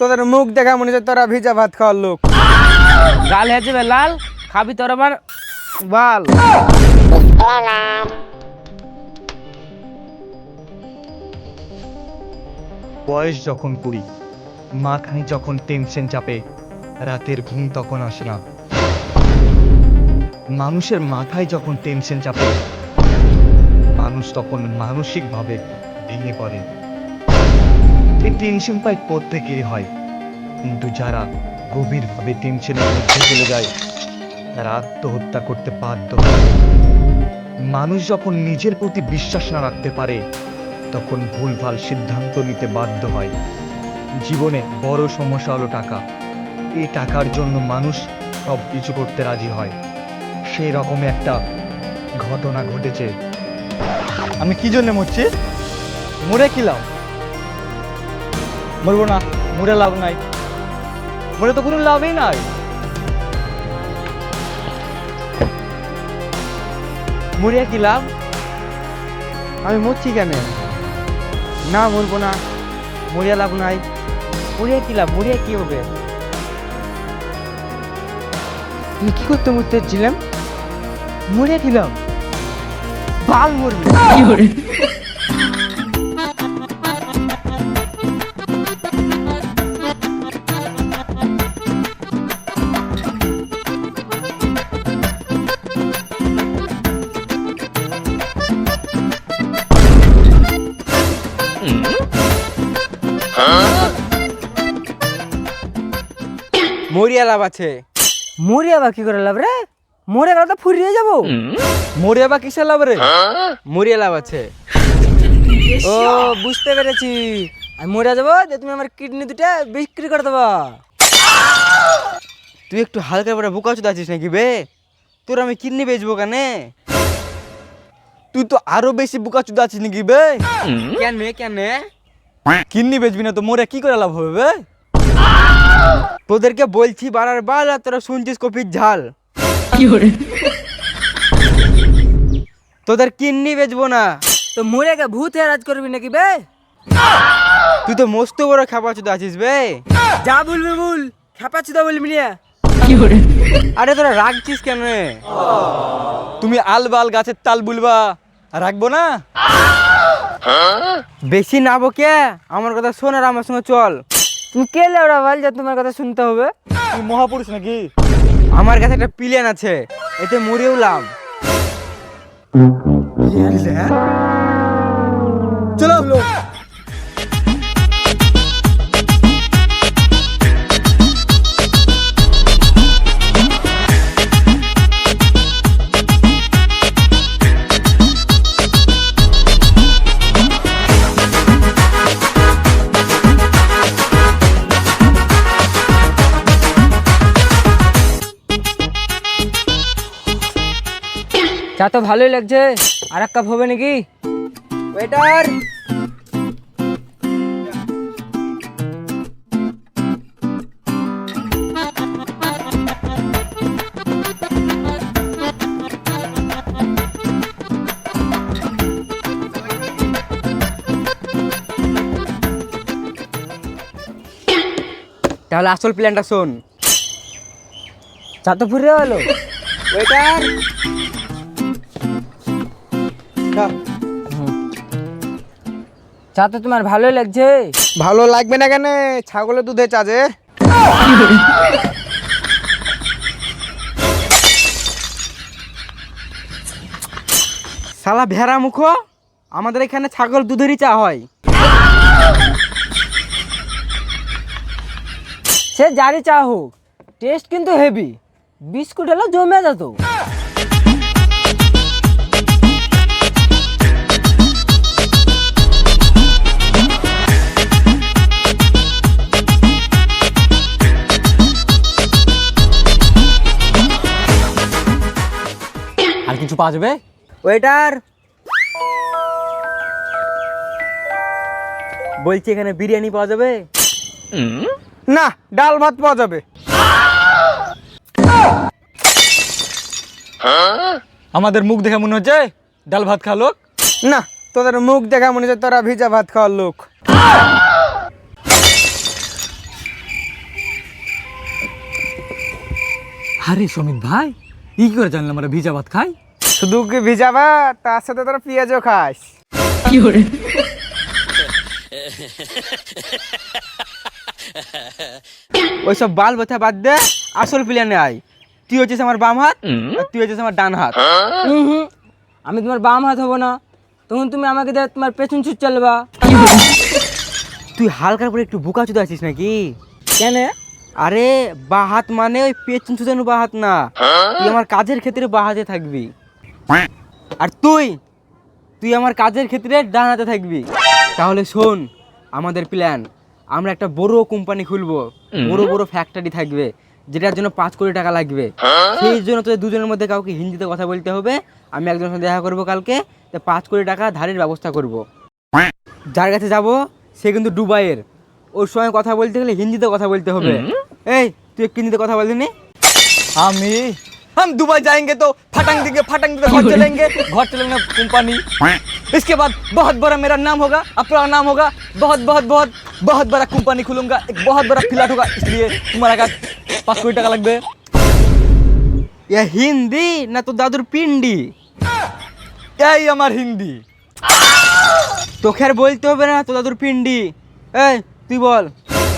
তোদের মুখ দেখা মনে হচ্ছে তোরা ভিজা ভাত খাওয়ার লোক। গাল হয়ে যাবে লাল, খাবি তোর আমার বাল। বয়স যখন 20, মাথায় যখন টেনশন চাপে, রাতের ঘুম তখন আসে না। মানুষের মাথায় যখন টেনশন চাপে, মানুষ তখন মানসিকভাবে ভেঙে পড়ে। এই টেনশন পাই প্রত্যেকেরই হয়, কিন্তু যারা গভীরভাবে টেনশনের মধ্যে চলে যায় তারা আত্মহত্যা করতে বাধ্য হয়। মানুষ যখন নিজের প্রতি বিশ্বাস না রাখতে পারে তখন ভুলভাল সিদ্ধান্ত নিতে বাধ্য হয়। জীবনে বড় সমস্যা হলো টাকা। এই টাকার জন্য মানুষ সব কিছু করতে রাজি হয়। সেই রকম একটা ঘটনা ঘটেছে। আমি কি জন্য মরছি? মরে কি লাভ? মরবো না, মরে লাভ নাই। মরে তো কোনো লাভই নাই। মরিয়া কি লাভ? আমি মরছি কেন? না মরবো না, মরিয়া লাভ নাই। মরিয়া কি লাভ? মরিয়া কি হবে? তুই কি করতে মরতে ছিলাম? মরিয়া কি লাভ? বাল মরবি। মরিয়া লাভ আছে। মরিয়া বা কি করে লাভ রে? মরিয়া লাভ তো ফুরিয়ে যাবো। মরে বা কিসের লাভ রে? মরিয়া লাভ আছে। ও বুঝতে পেরেছি, আমি মরে যাবো যে তুমি আমার কিডনি দুটা বিক্রি করে দেবা। তুই একটু হালকা করে বোকা চোদা আছিস নাকি বে? তোর আমি কিডনি বেচবো কেনে? তুই তো আরো বেশি বোকা চুদা আছিস নাকি বে? কেনে কেনে? কিডনি বেচবি না তো মরে কি করে লাভ হবে বে? তোদেরকে বলছি বাড়ার বাল আর তোরা শুনছিস কপির ঝাল। তোদের কিডনি বেচবো না তো মরে গে ভূত হয়ে রাজ করবি নাকি বে? তুই তো মস্ত বড় খেপা চুদা আছিস বে। যা বলবি বল, খেপা চুদা বলবি না। আরে তোরা রাখছিস কেন? তুমি আল বাল গাছের তাল বুলবা, রাখবো না? বেশি না বকে আমার কথা শোন আর আমার সঙ্গে চল। তুমি কে লেওড়া বল যে তোমার কথা শুনতে হবে? তুই মহাপুরুষ নাকি? আমার কাছে একটা প্লেন আছে, এতে মরেও লাভ। চলো চা তো ভালোই লাগছে, আর এক কাপ হবে নাকি? ওয়েটার, তাহলে আসল প্ল্যানটা শোন। চা তো ফুরে হলো। ওয়েটার, চা তো তোমার ভালোই লাগছে। ভালো লাগবে না কেন? ছাগলের দুধে চা যে। শালা ভেড়া মুখো, আমাদের এখানে ছাগল দুধেরই চা হয়। সে যারই চা হোক, টেস্ট কিন্তু হেভি। বিস্কুট হলো জমে যেত। আর কিছু পাওয়া যাবে? ওয়েটার, বলছি এখানে বিরিয়ানি পাওয়া যাবে? না, ডাল ভাত পাওয়া যাবে। আমাদের মুখ দেখে মনে হচ্ছে ডাল ভাত খাওয়া লোক। না, তোদের মুখ দেখা মনে হচ্ছে তোরা ভিজা ভাত খাওয়ার লোক। আরে সমিত ভাই ই কি করে জানলাম আমরা ভিজা ভাত খাই? শুধু কি ভিজাবা, তার সাথে তোরা পেঁয়াজও খাস। ওইসব বাল ব্যথা বাদ দে, আসল প্ল্যানে আয়। তুই হচ্ছিস আমার বাম হাত আর তুই হচ্ছিস আমার ডান হাত। আমি তোমার বাম হাত হবো না, তখন তুমি আমাকে দিয়ে তোমার পেছন ছুট চালবা। তুই হালকার পরে একটু বোকা চুদা আছিস নাকি? কেন? আরে বা হাত মানে ওই পেছন ছুটানো বা হাত না, তুই আমার কাজের ক্ষেত্রে বা হাতে থাকবি, আর তুই আমার কাজের ক্ষেত্রে ডান হাতে থাকবি। তাহলে শোন আমাদের প্ল্যান, আমরা একটা বড় কোম্পানি খুলবো, বড় বড় ফ্যাক্টরি থাকবে, যেটার জন্য 5 কোটি টাকা লাগবে। সেই জন্য তোদের দুজনের মধ্যে কাউকে হিন্দিতে কথা বলতে হবে। আমি একজনের সাথে দেখা করবো কালকে, তো 5 কোটি টাকা ধারের ব্যবস্থা করব। যার কাছে যাব সে কিন্তু দুবাইয়ের, ওর সঙ্গে কথা বলতে গেলে হিন্দিতে কথা বলতে হবে। এই তুই একটু হিন্দিতে কথা বলবি নি? हम दुबई जाएंगे तो फटंग देंगे घर चलेंगे कंपनी। इसके बाद बहुत बड़ा मेरा नाम होगा, अपना नाम होगा, बहुत बहुत बहुत बहुत बड़ा कंपनी खुलूंगा, एक बहुत बड़ा फ्लैट होगा, इसलिए तुम्हारा का 5 कोटी টাকা লাগবে। এ হিন্দি না তো দাদুর পিন্ডি? এই আমার হিন্দি। তোকে আর বলতে হবে না তো দাদুর পিন্ডি। এই তুই বল।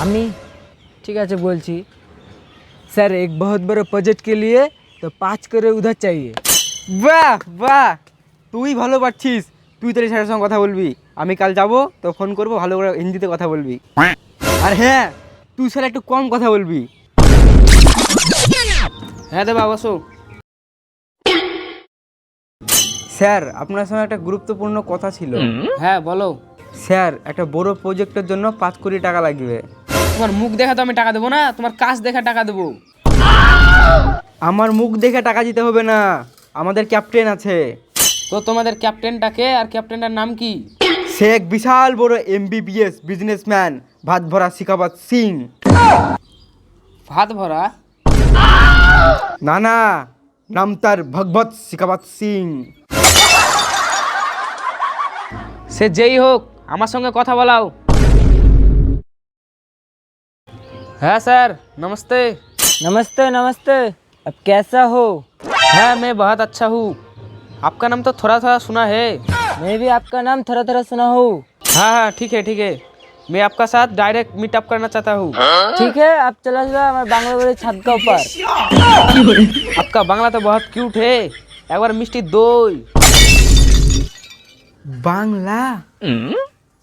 আমি ঠিক আছে বলছি। স্যার এক बहुत बड़े प्रोजेक्ट के लिए तो 5 करोड़ उधर चाहिए। বাহ বাহ, তুই ভালো পারছিস। তুই তাহলে স্যারের সঙ্গে কথা বলবি, আমি কাল যাব তো ফোন করবো, ভালো করে হিন্দিতে কথা বলবি। আর হ্যাঁ, তুই স্যার একটু কম কথা বলবি। হ্যাঁ দেবা বসো। স্যার আপনার সঙ্গে একটা গুরুত্বপূর্ণ কথা ছিল। হ্যাঁ বলো। স্যার একটা বড় প্রজেক্টের জন্য 5 কোটি টাকা লাগবে। তোমার মুখ দেখা তো আমি টাকা দেবো না, তোমার কাজ দেখা টাকা দেবো। আমার মুখ দেখে টাকা দিতে হবে না, আমাদের ক্যাপ্টেন আছে। তো তোমাদের ক্যাপ্টেনটাকে, আর ক্যাপ্টেনটার নাম কি? সে এক বিশাল বড় MBBS বিজনেসম্যান, ভাত ভরা শিখাবাত সিং। ভাত ভরা? না না, নাম তার ভগবত শিখাবাত সিং। সে যেই হোক, আমার সঙ্গে কথা বলাও। হ্যাঁ স্যার, नमस्ते। नमस्ते नमस्ते, अब कैसा हो? हाँ मैं बहुत अच्छा हूँ। आपका नाम तो थोड़ा थोड़ा सुना है। मैं भी आपका नाम थोड़ा थोड़ा सुना हूँ। हाँ हाँ ठीक है ठीक है, मैं आपका साथ डायरेक्ट मीटअप करना चाहता हूँ। ठीक है, अब चला जाओ हमारे बांग्ला वाले छत के ऊपर। आपका बांग्ला तो बहुत क्यूट है, एक बार मिष्टी দই। বাংলা?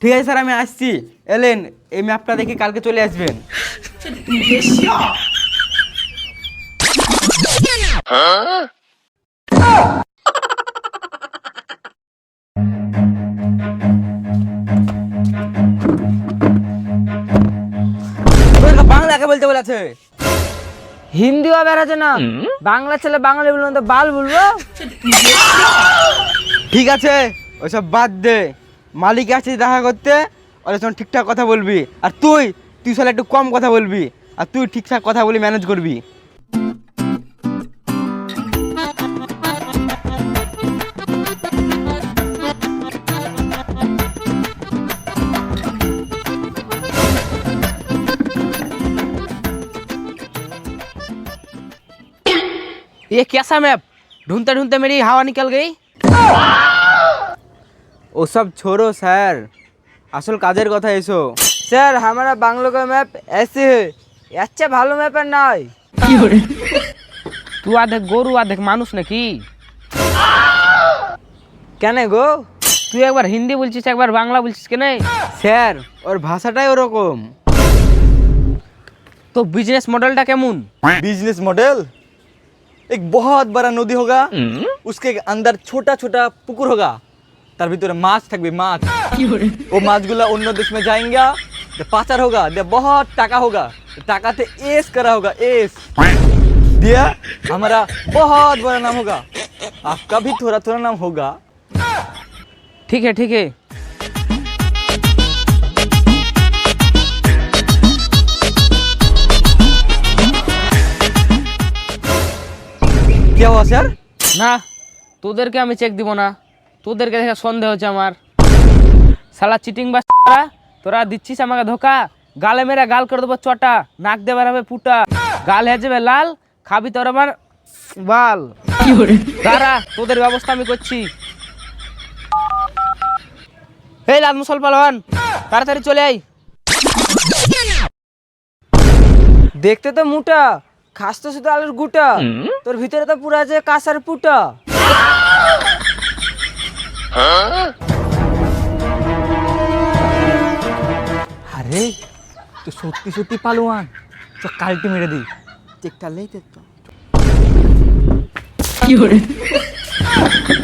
ঠিক আছে স্যার, আমি আসছি। এলেন, এই ম্যাপটা দেখে কালকে চলে আসবেন। বাংলাকে বলতে বলেছে, হিন্দিও বেড়াচ্ছে না, বাংলা ছেলে বাঙালি বলবো তো বাল বলবো। ঠিক আছে, ওইসব বাদ দে। মালিক আছে দেখা করতে, ওর সঙ্গে ঠিকঠাক কথা বলবি। আর তুই সালে একটু কম কথা বলবি, আর তুই ঠিকঠাক কথা বলে ম্যানেজ করবি। ये कैसा मैप? ढूंढते ढूंढते मेरी हवा निकल गई। ওসব छोड़ो স্যার, আসল কাজের কথা এসো। স্যার हमारा बांग्ला का मैप ऐसे है, अच्छा ভালো ম্যাপ আর নাই। तू आधे गोरु आधे মানুষ নাকি? কেন গো? তুই একবার হিন্দি বলছিস, একবার বাংলা বলছিস কেন? স্যার ওর ভাষাটাই ওরকম। তো বিজনেস মডেলটা কেমন? बिजनेस मॉडल, एक बहुत बड़ा नदी होगा, उसके अंदर छोटा छोटा पुकुर होगा, তার ভিতরে মাছ থাকবে, মাছ। ও মাছগুলা অন্য দেশ में जाएंगे, तो पाचार होगा, दे बहुत टाका होगा, टाकाते एस करा होगा, एस दिया हमारा बहुत बड़ा नाम होगा, आपका भी थोड़ा थोड़ा नाम होगा। ठीक है ठीक है। क्या हुआ सर? না, তোদেরকে আমি চেক দিব না, তোদেরকে দেখে সন্দেহ হচ্ছে আমার। শালা চিটিং বাস, তোরা দিচ্ছিস আমাকে ধোকা। গালে মেরে গাল করে দেবো চটা, নাক দেবার হবে ফুটা, গাল হয়ে যাবে লাল, খাবি তোর আমার বাল। দাঁড়া, তোদের ব্যবস্থা আমি করছি। এই লাল মুসল পালন, তাড়াতাড়ি চলে আয়। দেখতে তো মোটা, খাস তো শুধু আলুর গুটা, তোর ভিতরে তো পুরো আছে কাঁসার পুটা। আরে তো সত্যি সত্যি পালোয়ান, তো কালটি মেরে দিই। চেক কালেই তো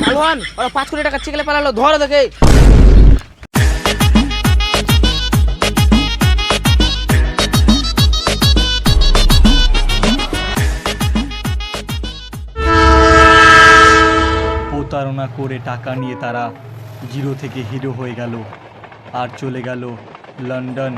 পালোয়ান, ওরা 5 কোটি টাকা চিকেলে পালালো, ধরো দেখে। প্রতারণা করে টাকা নিয়ে তারা জিরো থেকে হিরো হয়ে গেল আর চলে গেল লন্ডন।